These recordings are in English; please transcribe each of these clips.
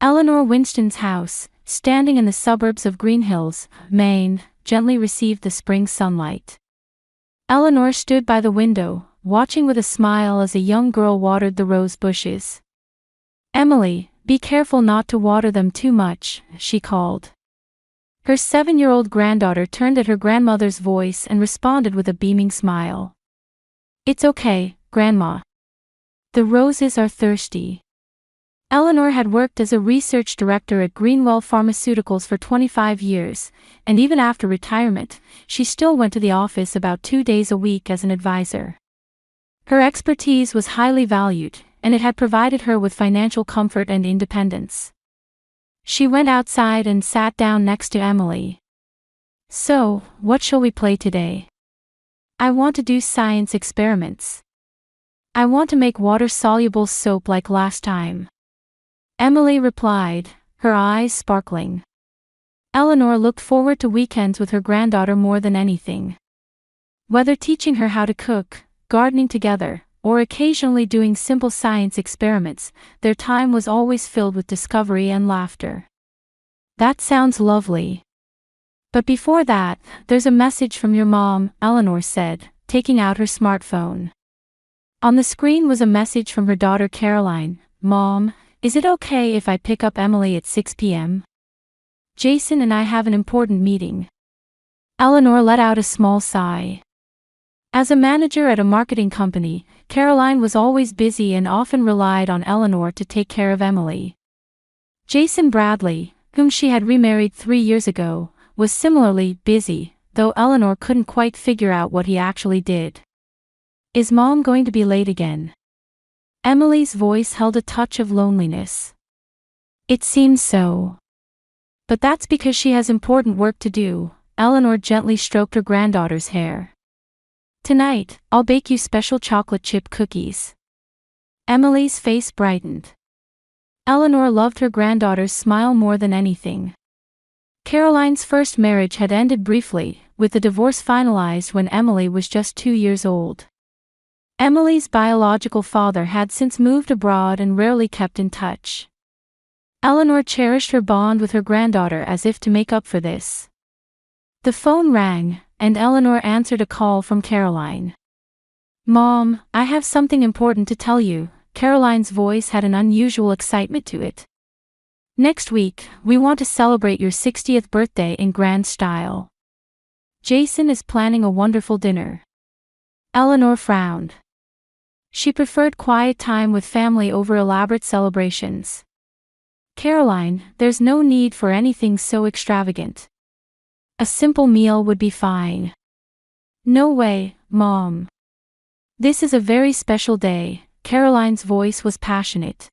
Eleanor Winston's house, standing in the suburbs of Green Hills, Maine, gently received the spring sunlight. Eleanor stood by the window, watching with a smile as a young girl watered the rose bushes. "Emily, be careful not to water them too much," she called. Her 7-year-old granddaughter turned at her grandmother's voice and responded with a beaming smile. "It's okay, Grandma. The roses are thirsty." Eleanor had worked as a research director at Greenwell Pharmaceuticals for 25 years, and even after retirement, she still went to the office about 2 days a week as an advisor. Her expertise was highly valued, and it had provided her with financial comfort and independence. She went outside and sat down next to Emily. "So, what shall we play today?" "I want to do science experiments. I want to make water-soluble soap like last time," Emily replied, her eyes sparkling. Eleanor looked forward to weekends with her granddaughter more than anything. Whether teaching her how to cook, gardening together, or occasionally doing simple science experiments, their time was always filled with discovery and laughter. "That sounds lovely. But before that, there's a message from your mom," Eleanor said, taking out her smartphone. On the screen was a message from her daughter Caroline. "Mom, is it okay if I pick up Emily at 6 p.m.? Jason and I have an important meeting." Eleanor let out a small sigh. As a manager at a marketing company, Caroline was always busy and often relied on Eleanor to take care of Emily. Jason Bradley, whom she had remarried 3 years ago, was similarly busy, though Eleanor couldn't quite figure out what he actually did. "Is Mom going to be late again?" Emily's voice held a touch of loneliness. "It seems so. But that's because she has important work to do." Eleanor gently stroked her granddaughter's hair. "Tonight, I'll bake you special chocolate chip cookies." Emily's face brightened. Eleanor loved her granddaughter's smile more than anything. Caroline's first marriage had ended briefly, with the divorce finalized when Emily was just 2 years old. Emily's biological father had since moved abroad and rarely kept in touch. Eleanor cherished her bond with her granddaughter as if to make up for this. The phone rang, and Eleanor answered a call from Caroline. "Mom, I have something important to tell you." Caroline's voice had an unusual excitement to it. "Next week, we want to celebrate your 60th birthday in grand style. Jason is planning a wonderful dinner." Eleanor frowned. She preferred quiet time with family over elaborate celebrations. "Caroline, there's no need for anything so extravagant. A simple meal would be fine." "No way, Mom. This is a very special day." Caroline's voice was passionate.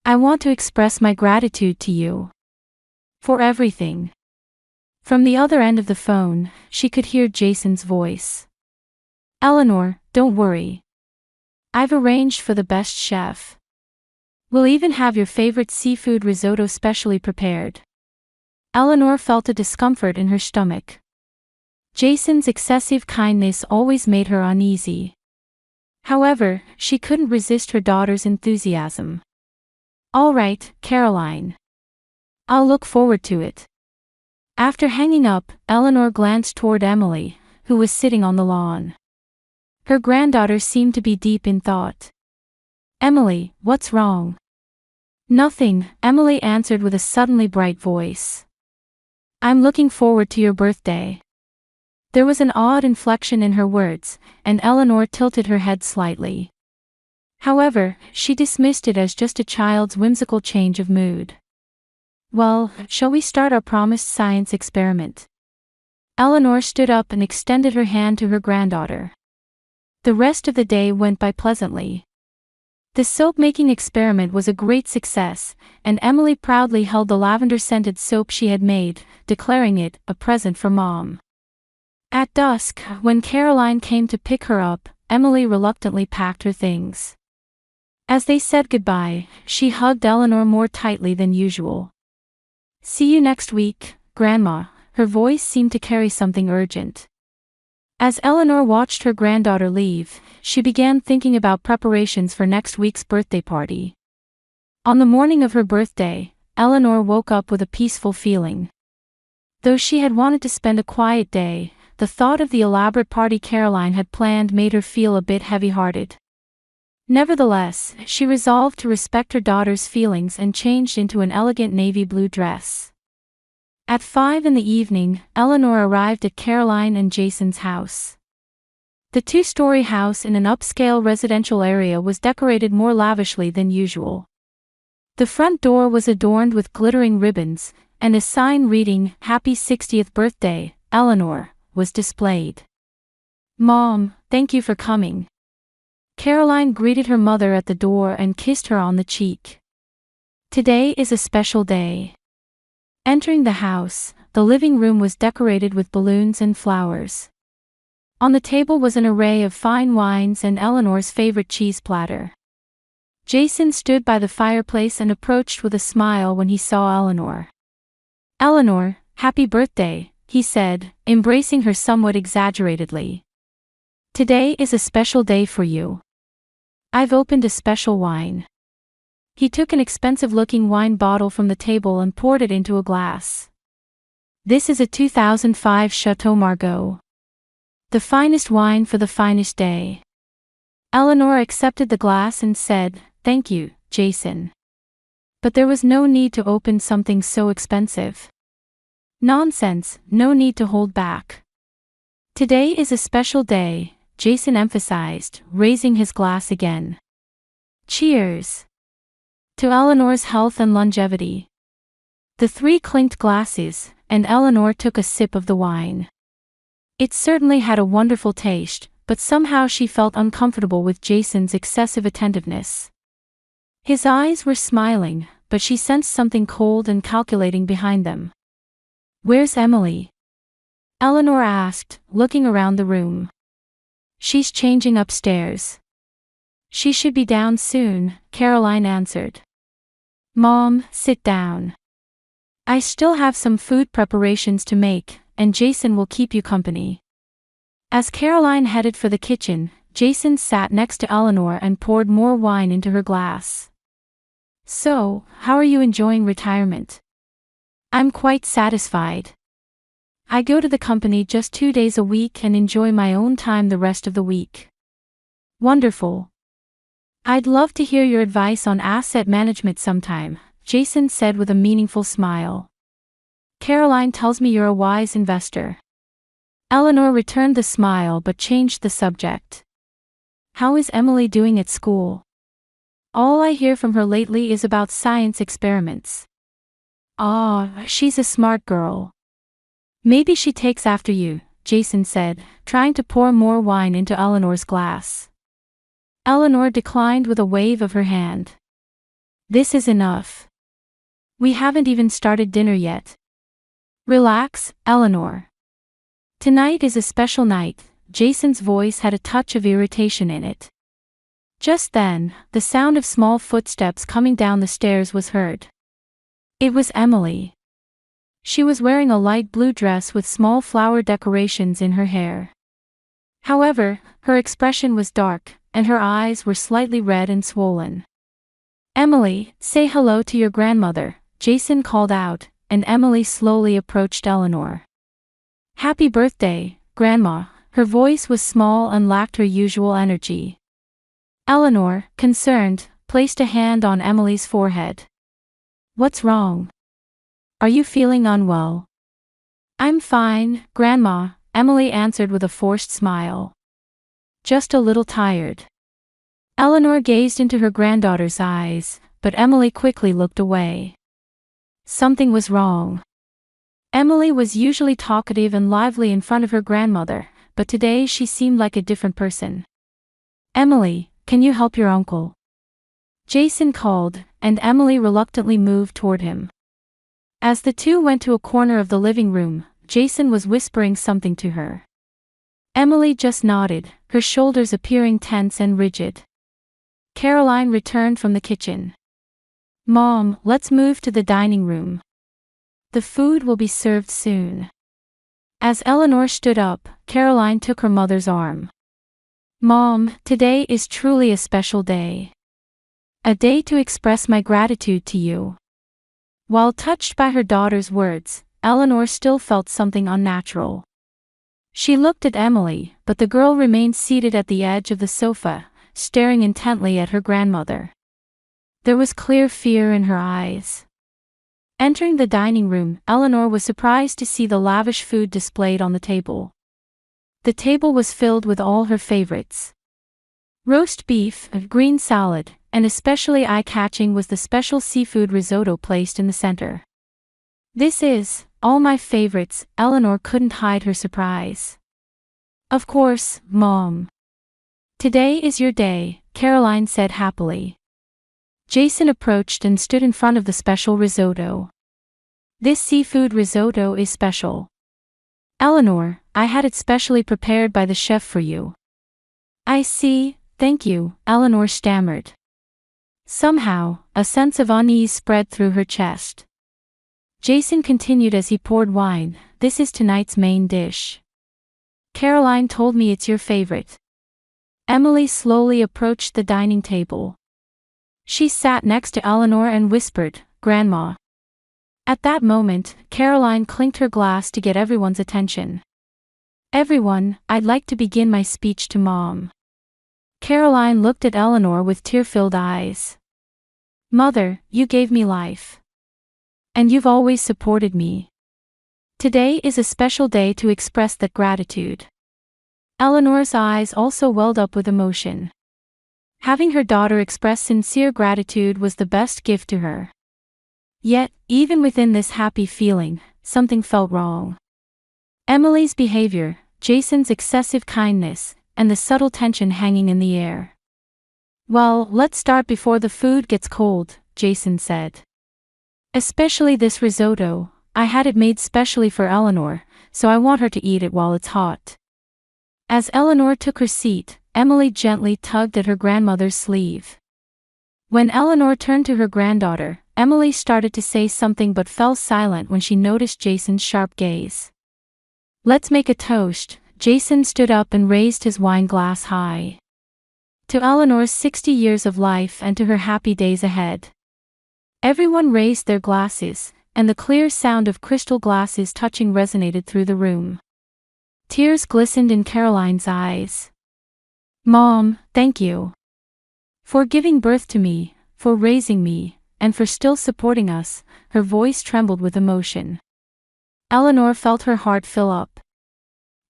"I want to express my gratitude to you. For everything." From the other end of the phone, she could hear Jason's voice. "Eleanor, don't worry. I've arranged for the best chef. We'll even have your favorite seafood risotto specially prepared." Eleanor felt a discomfort in her stomach. Jason's excessive kindness always made her uneasy. However, she couldn't resist her daughter's enthusiasm. "All right, Caroline. I'll look forward to it." After hanging up, Eleanor glanced toward Emily, who was sitting on the lawn. Her granddaughter seemed to be deep in thought. "Emily, what's wrong?" "Nothing," Emily answered with a suddenly bright voice. "I'm looking forward to your birthday." There was an odd inflection in her words, and Eleanor tilted her head slightly. However, she dismissed it as just a child's whimsical change of mood. "Well, shall we start our promised science experiment?" Eleanor stood up and extended her hand to her granddaughter. The rest of the day went by pleasantly. The soap-making experiment was a great success, and Emily proudly held the lavender-scented soap she had made, declaring it a present for Mom. At dusk, when Caroline came to pick her up, Emily reluctantly packed her things. As they said goodbye, she hugged Eleanor more tightly than usual. "See you next week, Grandma." Her voice seemed to carry something urgent. As Eleanor watched her granddaughter leave, she began thinking about preparations for next week's birthday party. On the morning of her birthday, Eleanor woke up with a peaceful feeling. Though she had wanted to spend a quiet day, the thought of the elaborate party Caroline had planned made her feel a bit heavy-hearted. Nevertheless, she resolved to respect her daughter's feelings and changed into an elegant navy blue dress. At 5 in the evening, Eleanor arrived at Caroline and Jason's house. The two-story house in an upscale residential area was decorated more lavishly than usual. The front door was adorned with glittering ribbons, and a sign reading, "Happy 60th Birthday, Eleanor," was displayed. "Mom, thank you for coming." Caroline greeted her mother at the door and kissed her on the cheek. "Today is a special day." Entering the house, the living room was decorated with balloons and flowers. On the table was an array of fine wines and Eleanor's favorite cheese platter. Jason stood by the fireplace and approached with a smile when he saw Eleanor. "Eleanor, happy birthday," he said, embracing her somewhat exaggeratedly. "Today is a special day for you. I've opened a special wine." He took an expensive-looking wine bottle from the table and poured it into a glass. "This is a 2005 Chateau Margaux. The finest wine for the finest day." Eleanor accepted the glass and said, "Thank you, Jason. But there was no need to open something so expensive." "Nonsense, no need to hold back. Today is a special day," Jason emphasized, raising his glass again. "Cheers. To Eleanor's health and longevity." The three clinked glasses, and Eleanor took a sip of the wine. It certainly had a wonderful taste, but somehow she felt uncomfortable with Jason's excessive attentiveness. His eyes were smiling, but she sensed something cold and calculating behind them. "Where's Emily?" Eleanor asked, looking around the room. "She's changing upstairs." "She should be down soon," Caroline answered. "Mom, sit down. I still have some food preparations to make, and Jason will keep you company." As Caroline headed for the kitchen, Jason sat next to Eleanor and poured more wine into her glass. "So, how are you enjoying retirement?" "I'm quite satisfied. I go to the company just 2 days a week and enjoy my own time the rest of the week." "Wonderful. I'd love to hear your advice on asset management sometime," Jason said with a meaningful smile. "Caroline tells me you're a wise investor." Eleanor returned the smile but changed the subject. "How is Emily doing at school? All I hear from her lately is about science experiments." "Ah, she's a smart girl. Maybe she takes after you," Jason said, trying to pour more wine into Eleanor's glass. Eleanor declined with a wave of her hand. "This is enough. We haven't even started dinner yet." "Relax, Eleanor. Tonight is a special night." Jason's voice had a touch of irritation in it. Just then, the sound of small footsteps coming down the stairs was heard. It was Emily. She was wearing a light blue dress with small flower decorations in her hair. However, her expression was dark, and her eyes were slightly red and swollen. "Emily, say hello to your grandmother," Jason called out, and Emily slowly approached Eleanor. "Happy birthday, Grandma." Her voice was small and lacked her usual energy. Eleanor, concerned, placed a hand on Emily's forehead. "What's wrong? Are you feeling unwell?" "I'm fine, Grandma," Emily answered with a forced smile. "Just a little tired." Eleanor gazed into her granddaughter's eyes, but Emily quickly looked away. Something was wrong. Emily was usually talkative and lively in front of her grandmother, but today she seemed like a different person. "Emily, can you help your uncle?" Jason called, and Emily reluctantly moved toward him. As the two went to a corner of the living room, Jason was whispering something to her. Emily just nodded, her shoulders appearing tense and rigid. Caroline returned from the kitchen. "Mom, let's move to the dining room. The food will be served soon." As Eleanor stood up, Caroline took her mother's arm. "Mom, today is truly a special day. A day to express my gratitude to you." While touched by her daughter's words, Eleanor still felt something unnatural. She looked at Emily, but the girl remained seated at the edge of the sofa, staring intently at her grandmother. There was clear fear in her eyes. Entering the dining room, Eleanor was surprised to see the lavish food displayed on the table. The table was filled with all her favorites. Roast beef, a green salad, and especially eye-catching was the special seafood risotto placed in the center. "This is all my favorites," Eleanor couldn't hide her surprise. "Of course, Mom. Today is your day," Caroline said happily. Jason approached and stood in front of the special risotto. "This seafood risotto is special. Eleanor, I had it specially prepared by the chef for you." "I see, thank you," Eleanor stammered. Somehow, a sense of unease spread through her chest. Jason continued as he poured wine, "This is tonight's main dish. Caroline told me it's your favorite." Emily slowly approached the dining table. She sat next to Eleanor and whispered, "Grandma." At that moment, Caroline clinked her glass to get everyone's attention. "Everyone, I'd like to begin my speech to Mom." Caroline looked at Eleanor with tear-filled eyes. "Mother, you gave me life. And you've always supported me. Today is a special day to express that gratitude." Eleanor's eyes also welled up with emotion. Having her daughter express sincere gratitude was the best gift to her. Yet, even within this happy feeling, something felt wrong. Emily's behavior, Jason's excessive kindness, and the subtle tension hanging in the air. "Well, let's start before the food gets cold," Jason said. "Especially this risotto, I had it made specially for Eleanor, so I want her to eat it while it's hot." As Eleanor took her seat, Emily gently tugged at her grandmother's sleeve. When Eleanor turned to her granddaughter, Emily started to say something but fell silent when she noticed Jason's sharp gaze. "Let's make a toast." Jason stood up and raised his wine glass high. "To Eleanor's 60 years of life and to her happy days ahead." Everyone raised their glasses, and the clear sound of crystal glasses touching resonated through the room. Tears glistened in Caroline's eyes. "Mom, thank you. For giving birth to me, for raising me, and for still supporting us." Her voice trembled with emotion. Eleanor felt her heart fill up.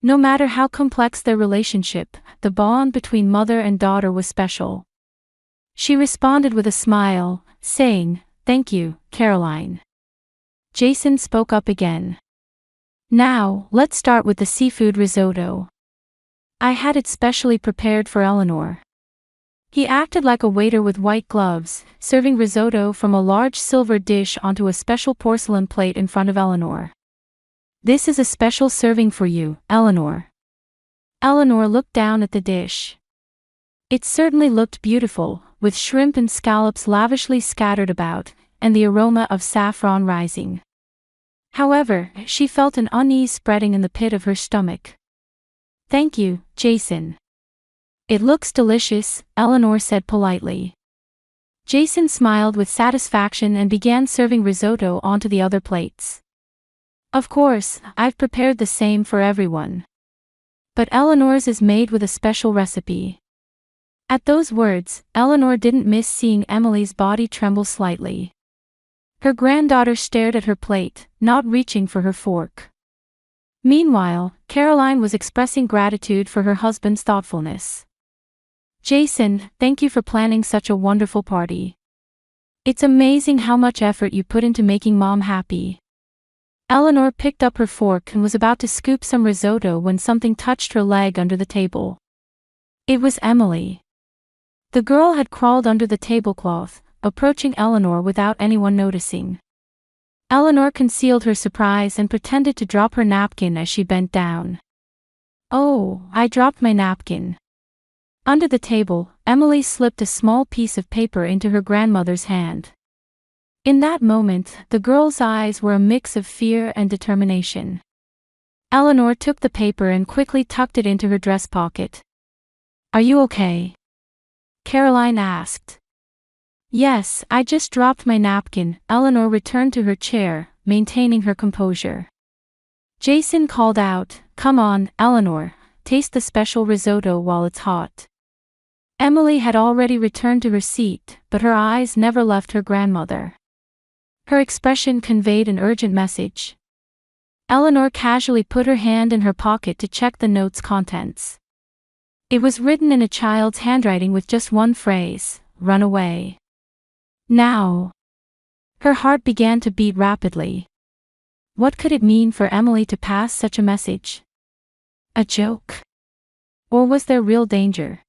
No matter how complex their relationship, the bond between mother and daughter was special. She responded with a smile, saying, "Thank you, Caroline." Jason spoke up again. "Now, let's start with the seafood risotto. I had it specially prepared for Eleanor." He acted like a waiter with white gloves, serving risotto from a large silver dish onto a special porcelain plate in front of Eleanor. "This is a special serving for you, Eleanor." Eleanor looked down at the dish. It certainly looked beautiful, with shrimp and scallops lavishly scattered about, and the aroma of saffron rising. However, she felt an unease spreading in the pit of her stomach. "Thank you, Jason. It looks delicious," Eleanor said politely. Jason smiled with satisfaction and began serving risotto onto the other plates. "Of course, I've prepared the same for everyone. But Eleanor's is made with a special recipe." At those words, Eleanor didn't miss seeing Emily's body tremble slightly. Her granddaughter stared at her plate, not reaching for her fork. Meanwhile, Caroline was expressing gratitude for her husband's thoughtfulness. "Jason, thank you for planning such a wonderful party. It's amazing how much effort you put into making Mom happy." Eleanor picked up her fork and was about to scoop some risotto when something touched her leg under the table. It was Emily. The girl had crawled under the tablecloth, approaching Eleanor without anyone noticing. Eleanor concealed her surprise and pretended to drop her napkin as she bent down. "Oh, I dropped my napkin." Under the table, Emily slipped a small piece of paper into her grandmother's hand. In that moment, the girl's eyes were a mix of fear and determination. Eleanor took the paper and quickly tucked it into her dress pocket. "Are you okay?" Caroline asked. Yes, I just dropped my napkin. Eleanor returned to her chair, maintaining her composure. Jason called out, "Come on, Eleanor, taste the special risotto while it's hot." Emily had already returned to her seat, but her eyes never left her grandmother. Her expression conveyed an urgent message. Eleanor casually put her hand in her pocket to check the note's contents. It was written in a child's handwriting with just one phrase, "Run away." Now. Her heart began to beat rapidly. What could it mean for Emily to pass such a message? A joke? Or was there real danger?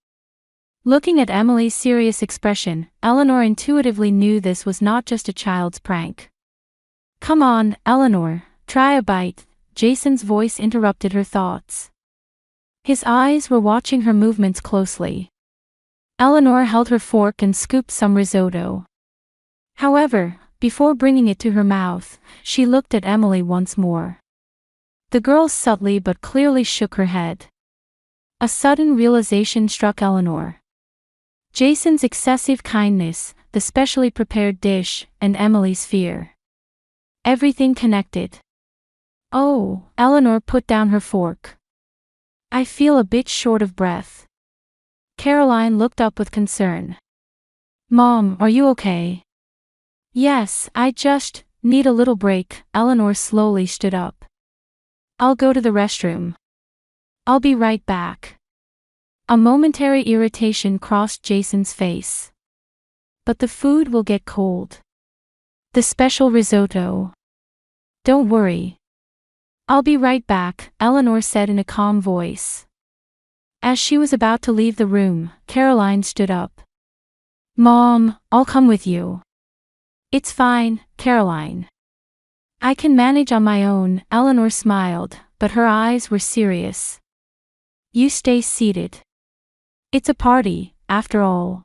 Looking at Emily's serious expression, Eleanor intuitively knew this was not just a child's prank. "Come on, Eleanor, try a bite," Jason's voice interrupted her thoughts. His eyes were watching her movements closely. Eleanor held her fork and scooped some risotto. However, before bringing it to her mouth, she looked at Emily once more. The girl subtly but clearly shook her head. A sudden realization struck Eleanor. Jason's excessive kindness, the specially prepared dish, and Emily's fear. Everything connected. "Oh," Eleanor put down her fork. "I feel a bit short of breath." Caroline looked up with concern. "Mom, are you okay?" "Yes, I just need a little break." Eleanor slowly stood up. "I'll go to the restroom. I'll be right back." A momentary irritation crossed Jason's face. "But the food will get cold. The special risotto." "Don't worry. I'll be right back," Eleanor said in a calm voice. As she was about to leave the room, Caroline stood up. "Mom, I'll come with you." "It's fine, Caroline. I can manage on my own." Eleanor smiled, but her eyes were serious. "You stay seated. It's a party, after all."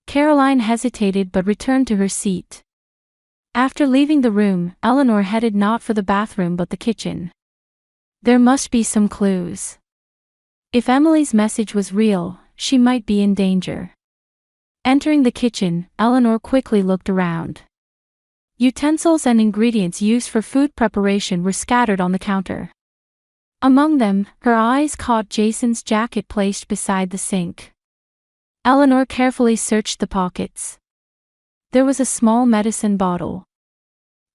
Caroline hesitated but returned to her seat. After leaving the room, Eleanor headed not for the bathroom but the kitchen. There must be some clues. If Emily's message was real, she might be in danger. Entering the kitchen, Eleanor quickly looked around. Utensils and ingredients used for food preparation were scattered on the counter. Among them, her eyes caught Jason's jacket placed beside the sink. Eleanor carefully searched the pockets. There was a small medicine bottle.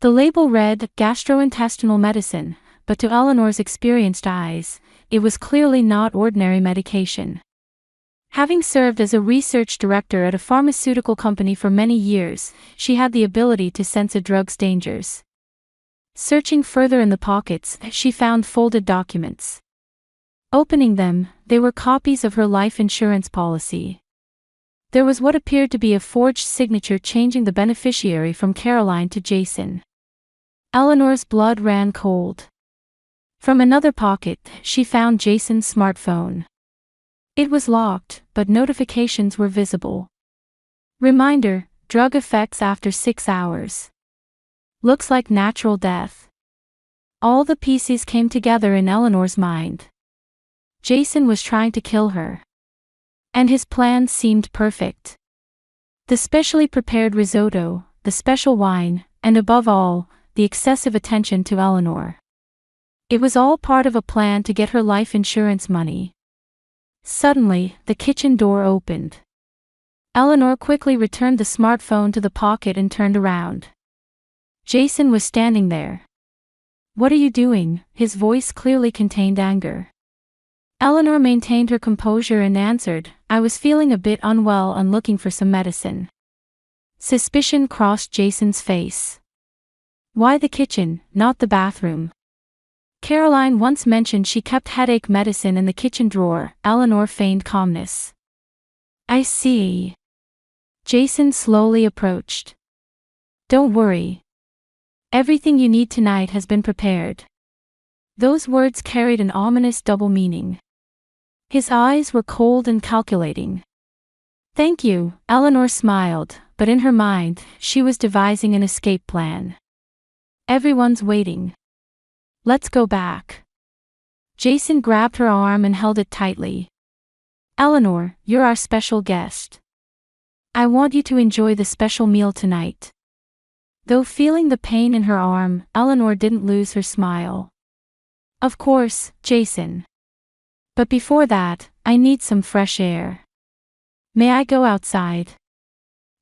The label read gastrointestinal medicine, but to Eleanor's experienced eyes, it was clearly not ordinary medication. Having served as a research director at a pharmaceutical company for many years, she had the ability to sense a drug's dangers. Searching further in the pockets, she found folded documents. Opening them, they were copies of her life insurance policy. There was what appeared to be a forged signature changing the beneficiary from Caroline to Jason. Eleanor's blood ran cold. From another pocket, she found Jason's smartphone. It was locked, but notifications were visible. Reminder: drug effects after 6 hours. Looks like natural death. All the pieces came together in Eleanor's mind. Jason was trying to kill her. And his plan seemed perfect. The specially prepared risotto, the special wine, and above all, the excessive attention to Eleanor. It was all part of a plan to get her life insurance money. Suddenly, the kitchen door opened. Eleanor quickly returned the smartphone to the pocket and turned around. Jason was standing there. "What are you doing?" His voice clearly contained anger. Eleanor maintained her composure and answered, "I was feeling a bit unwell and looking for some medicine." Suspicion crossed Jason's face. Why the kitchen, not the bathroom? Caroline once mentioned she kept headache medicine in the kitchen drawer. Eleanor feigned calmness. "I see." Jason slowly approached. "Don't worry. Everything you need tonight has been prepared." Those words carried an ominous double meaning. His eyes were cold and calculating. "Thank you," Eleanor smiled, but in her mind, she was devising an escape plan. "Everyone's waiting. Let's go back." Jason grabbed her arm and held it tightly. "Eleanor, you're our special guest. I want you to enjoy the special meal tonight. Though feeling the pain in her arm, Eleanor didn't lose her smile. Of course, Jason. But before that, I need some fresh air. May I go outside?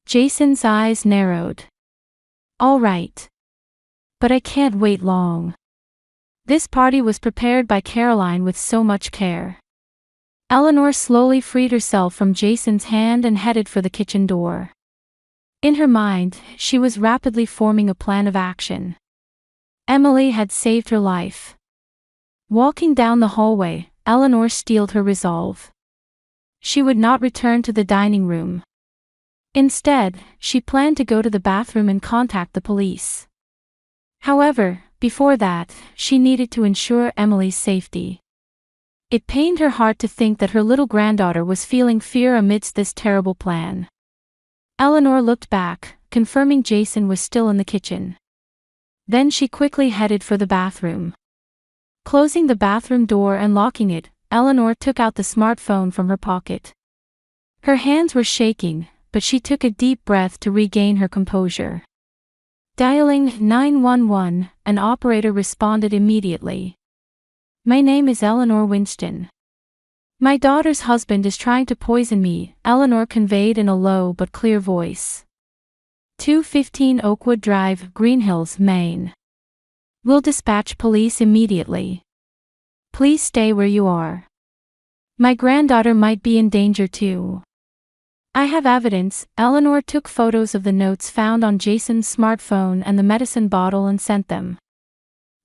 Jason's eyes narrowed. All right. But I can't wait long. This party was prepared by Caroline with so much care. Eleanor slowly freed herself from Jason's hand and headed for the kitchen door. In her mind, she was rapidly forming a plan of action. Emily had saved her life. Walking down the hallway, Eleanor steeled her resolve. She would not return to the dining room. Instead, she planned to go to the bathroom and contact the police. However, before that, she needed to ensure Emily's safety. It pained her heart to think that her little granddaughter was feeling fear amidst this terrible plan. Eleanor looked back, confirming Jason was still in the kitchen. Then she quickly headed for the bathroom. Closing the bathroom door and locking it, Eleanor took out the smartphone from her pocket. Her hands were shaking, but she took a deep breath to regain her composure. Dialing 911, an operator responded immediately. My name is Eleanor Winston. My daughter's husband is trying to poison me, Eleanor conveyed in a low but clear voice. 215 Oakwood Drive, Green Hills, Maine. We'll dispatch police immediately. Please stay where you are. My granddaughter might be in danger too. I have evidence. Eleanor took photos of the notes found on Jason's smartphone and the medicine bottle and sent them.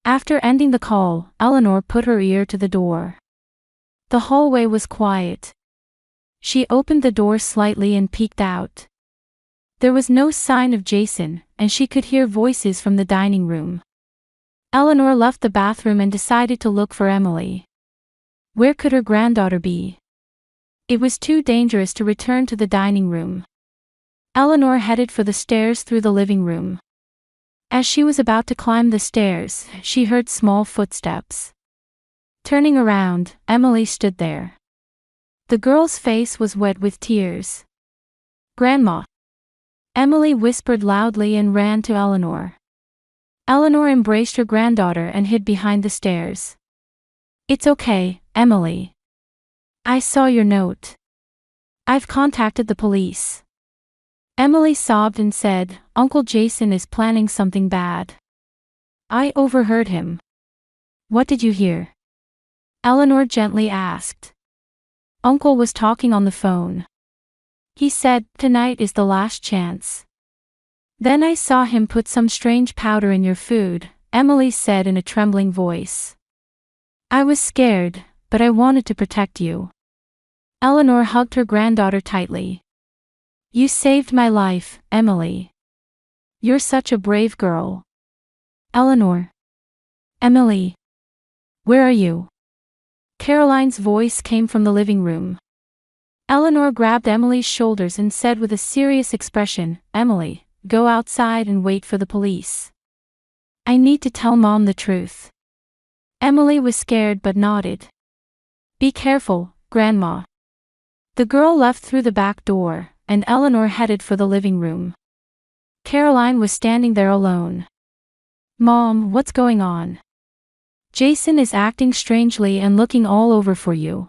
After ending the call, Eleanor put her ear to the door. The hallway was quiet. She opened the door slightly and peeked out. There was no sign of Jason, and she could hear voices from the dining room. Eleanor left the bathroom and decided to look for Emily. Where could her granddaughter be? It was too dangerous to return to the dining room. Eleanor headed for the stairs through the living room. As she was about to climb the stairs, she heard small footsteps. Turning around, Emily stood there. The girl's face was wet with tears. Grandma! Emily whispered loudly and ran to Eleanor. Eleanor embraced her granddaughter and hid behind the stairs. It's okay, Emily. I saw your note. I've contacted the police. Emily sobbed and said, Uncle Jason is planning something bad. I overheard him. What did you hear? Eleanor gently asked. Uncle was talking on the phone. He said, tonight is the last chance. Then I saw him put some strange powder in your food, Emily said in a trembling voice. I was scared, but I wanted to protect you. Eleanor hugged her granddaughter tightly. You saved my life, Emily. You're such a brave girl. Eleanor. Emily. Where are you? Caroline's voice came from the living room. Eleanor grabbed Emily's shoulders and said with a serious expression, Emily, go outside and wait for the police. I need to tell Mom the truth. Emily was scared but nodded. Be careful, Grandma. The girl left through the back door, and Eleanor headed for the living room. Caroline was standing there alone. Mom, what's going on? Jason is acting strangely and looking all over for you.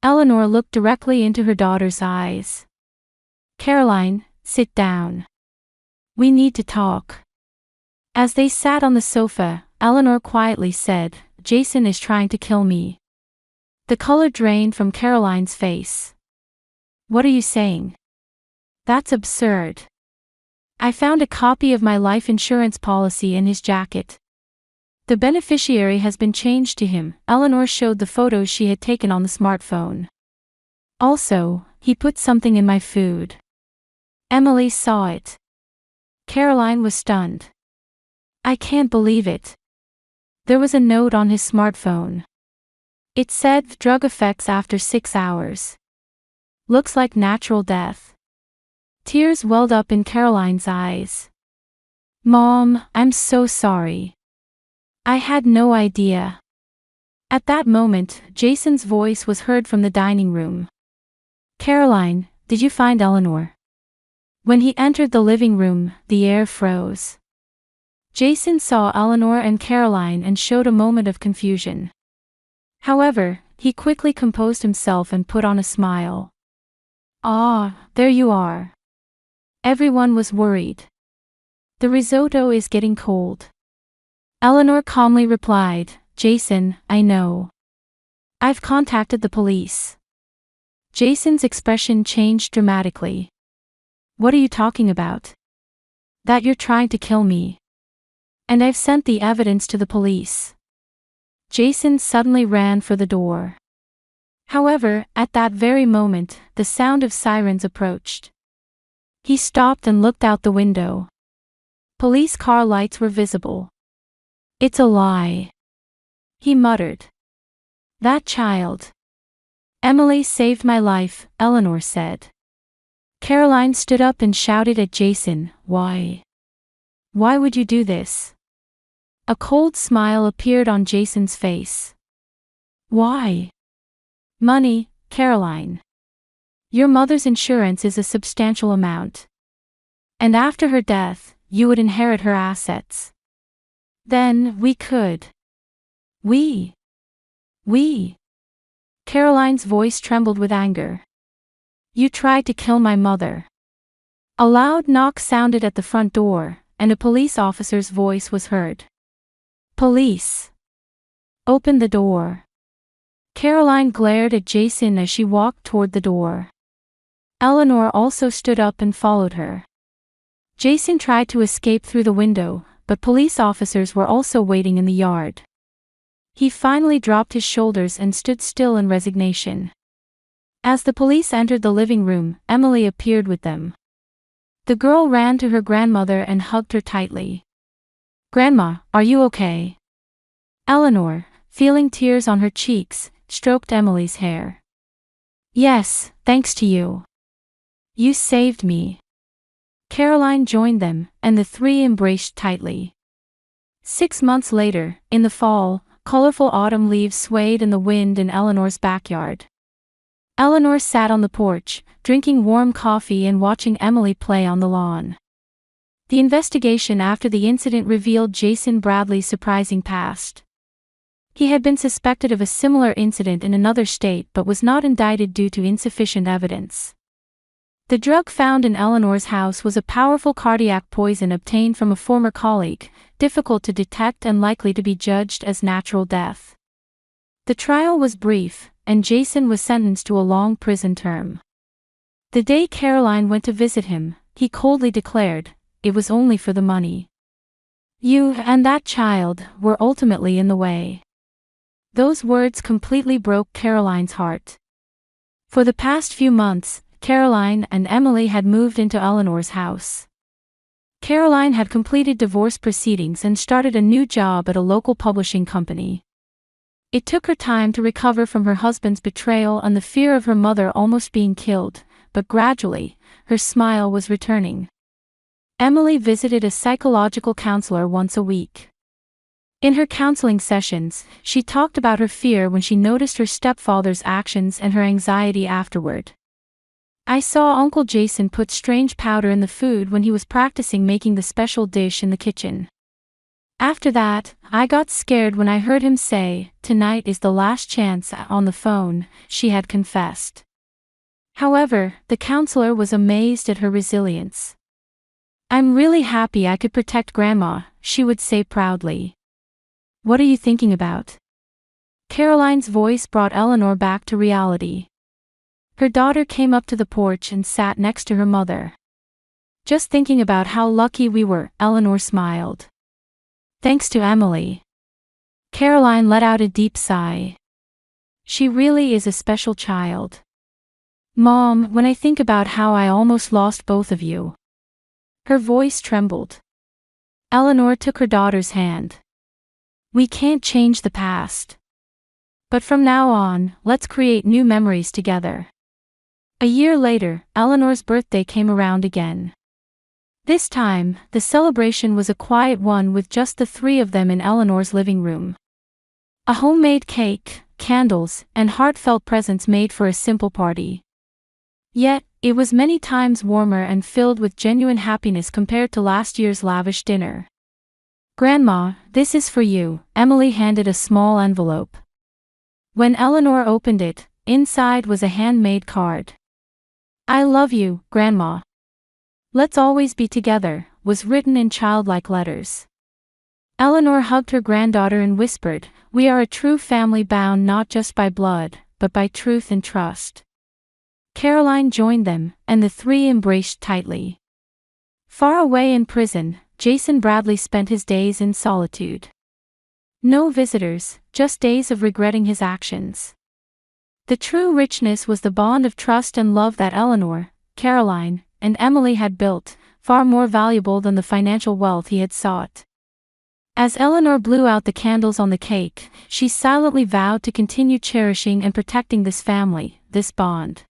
Eleanor looked directly into her daughter's eyes. Caroline, sit down. We need to talk. As they sat on the sofa, Eleanor quietly said, Jason is trying to kill me. The color drained from Caroline's face. What are you saying? That's absurd. I found a copy of my life insurance policy in his jacket. The beneficiary has been changed to him. Eleanor showed the photos she had taken on the smartphone. Also, he put something in my food. Emily saw it. Caroline was stunned. I can't believe it. There was a note on his smartphone. It said, drug effects after 6 hours. Looks like natural death. Tears welled up in Caroline's eyes. Mom, I'm so sorry. I had no idea. At that moment, Jason's voice was heard from the dining room. Caroline, did you find Eleanor? When he entered the living room, the air froze. Jason saw Eleanor and Caroline and showed a moment of confusion. However, he quickly composed himself and put on a smile. "Ah, there you are." Everyone was worried. "The risotto is getting cold." Eleanor calmly replied, "Jason, I know. I've contacted the police." Jason's expression changed dramatically. "What are you talking about?" "That you're trying to kill me. And I've sent the evidence to the police." Jason suddenly ran for the door. However, at that very moment, the sound of sirens approached. He stopped and looked out the window. Police car lights were visible. "It's a lie," he muttered. "That child." "Emily saved my life," Eleanor said. Caroline stood up and shouted at Jason, "Why? Why would you do this?" A cold smile appeared on Jason's face. "Why?" "Money, Caroline. Your mother's insurance is a substantial amount. And after her death, you would inherit her assets. Then, we could." We. Caroline's voice trembled with anger. "You tried to kill my mother." A loud knock sounded at the front door, and a police officer's voice was heard. "Police! Open the door." Caroline glared at Jason as she walked toward the door. Eleanor also stood up and followed her. Jason tried to escape through the window, but police officers were also waiting in the yard. He finally dropped his shoulders and stood still in resignation. As the police entered the living room, Emily appeared with them. The girl ran to her grandmother and hugged her tightly. "Grandma, are you okay?" Eleanor, feeling tears on her cheeks, stroked Emily's hair. "Yes, thanks to you. You saved me." Caroline joined them, and the three embraced tightly. 6 months later, in the fall, colorful autumn leaves swayed in the wind in Eleanor's backyard. Eleanor sat on the porch, drinking warm coffee and watching Emily play on the lawn. The investigation after the incident revealed Jason Bradley's surprising past. He had been suspected of a similar incident in another state but was not indicted due to insufficient evidence. The drug found in Eleanor's house was a powerful cardiac poison obtained from a former colleague, difficult to detect and likely to be judged as natural death. The trial was brief, and Jason was sentenced to a long prison term. The day Caroline went to visit him, he coldly declared, "It was only for the money. You and that child were ultimately in the way." Those words completely broke Caroline's heart. For the past few months, Caroline and Emily had moved into Eleanor's house. Caroline had completed divorce proceedings and started a new job at a local publishing company. It took her time to recover from her husband's betrayal and the fear of her mother almost being killed, but gradually, her smile was returning. Emily visited a psychological counselor once a week. In her counseling sessions, she talked about her fear when she noticed her stepfather's actions and her anxiety afterward. "I saw Uncle Jason put strange powder in the food when he was practicing making the special dish in the kitchen. After that, I got scared when I heard him say, 'Tonight is the last chance,' on the phone," she had confessed. However, the counselor was amazed at her resilience. "I'm really happy I could protect Grandma," she would say proudly. "What are you thinking about?" Caroline's voice brought Eleanor back to reality. Her daughter came up to the porch and sat next to her mother. "Just thinking about how lucky we were," Eleanor smiled. "Thanks to Emily." Caroline let out a deep sigh. "She really is a special child. Mom, when I think about how I almost lost both of you." Her voice trembled. Eleanor took her daughter's hand. "We can't change the past. But from now on, let's create new memories together." A year later, Eleanor's birthday came around again. This time, the celebration was a quiet one with just the three of them in Eleanor's living room. A homemade cake, candles, and heartfelt presents made for a simple party. Yet, It was many times warmer and filled with genuine happiness compared to last year's lavish dinner. "Grandma, this is for you," Emily handed a small envelope. When Eleanor opened it, inside was a handmade card. "I love you, Grandma. Let's always be together," was written in childlike letters. Eleanor hugged her granddaughter and whispered, "We are a true family bound not just by blood, but by truth and trust." Caroline joined them, and the three embraced tightly. Far away in prison, Jason Bradley spent his days in solitude. No visitors, just days of regretting his actions. The true richness was the bond of trust and love that Eleanor, Caroline, and Emily had built, far more valuable than the financial wealth he had sought. As Eleanor blew out the candles on the cake, she silently vowed to continue cherishing and protecting this family, this bond.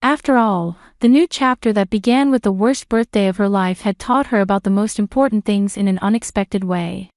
After all, the new chapter that began with the worst birthday of her life had taught her about the most important things in an unexpected way.